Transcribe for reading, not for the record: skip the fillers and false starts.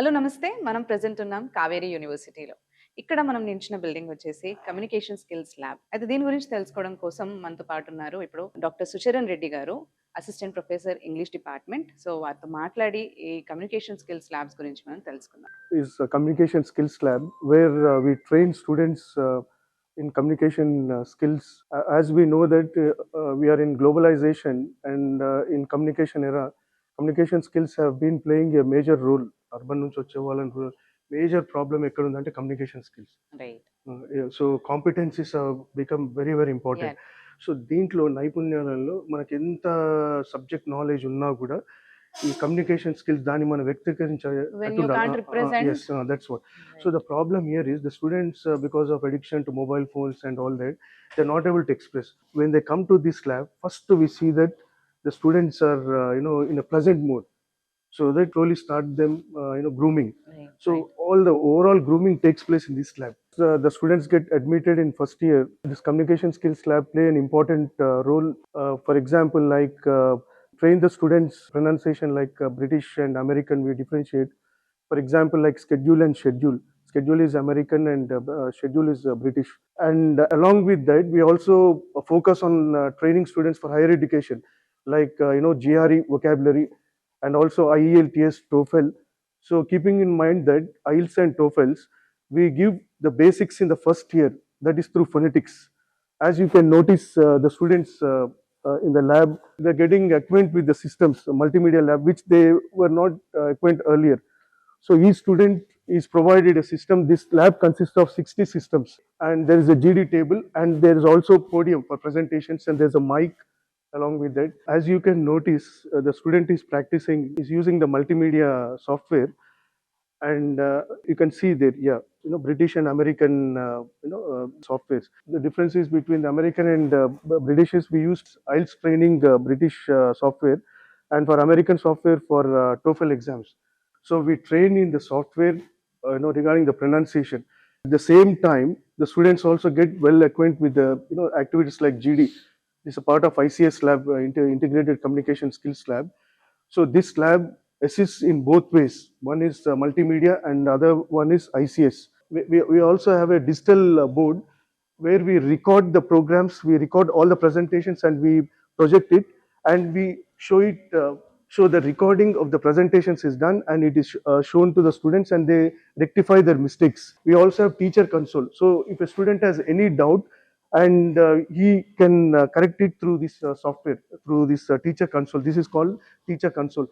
Hello నమస్తే. మనం present ఉన్నాం కావేరీ యూనివర్సిటీలో. ఇక్కడ మనం నించిన బిల్డింగ్ వచ్చేసి కమ్యూనికేషన్ స్కిల్స్ ల్యాబ్. అయితే దీని గురించి తెలుసుకోవడం కోసం మనతో పాటు ఉన్నారు ఇప్పుడు డాక్టర్ సుచరణ్ రెడ్డి గారు, assistant professor English department. So వారితో మాట్లాడి ఈ కమ్యూనికేషన్ స్కిల్స్ ల్యాబ్స్ గురించి మనం తెలుసుకుందాం. Is a communication skills lab where we train students in communication skills. As we know that we are in globalization and in communication era, communication skills have been playing a major role. Urban నుంచి వచ్చే వాళ్ళని rural major problem ఎక్కడ ఉందంటే communication skills. Right. So competencies have become very very important. So దీంట్లో నైపుణ్యాలలో మనకి ఎంత subject knowledge ఉన్నా కూడా ఈ కమ్యూనికేషన్ స్కిల్స్ దాన్ని మనం Yes, that's what. So the problem here is the students because of addiction to mobile phones and all that, they're not able to express. When they come to this lab, first we see that the students are in a pleasant mood, so they slowly start them grooming. So all the overall grooming takes place in this lab. The students get admitted in first year. This communication skills lab play an important role. For example, like train the students pronunciation like British and American, we differentiate. For example, like schedule and schedule. Schedule is American and schedule is British. And along with that, we also focus on training students for higher education, like GRE vocabulary and also IELTS, TOEFL. So keeping in mind that IELTS and TOEFLs, we give the basics in the first year, that is through phonetics. As you can notice, the students in the lab, they're getting acquainted with the systems, multimedia lab, which they were not acquainted earlier. So each student is provided a system. This lab consists of 60 systems, and there is a GD table, and there is also podium for presentations, and there's a mic along with that. As you can notice, the student is practicing, is using the multimedia software, and you can see there, British and American, softwares. The differences between the American and British is we use IELTS training British software, and for American software for TOEFL exams. So we train in the software, regarding the pronunciation. At the same time, the students also get well acquainted with the activities like GD. This is a part of ICS lab, Integrated Communication Skills Lab. So this lab assists in both ways. One is multimedia and other one is ICS. We also have a digital board where we record the programs, we record all the presentations and we project it, and we show it, show the recording of the presentations is done, and it is shown to the students and they rectify their mistakes. We also have teacher console. So if a student has any doubt, and he can correct it through this software, through this teacher console. This is called teacher console.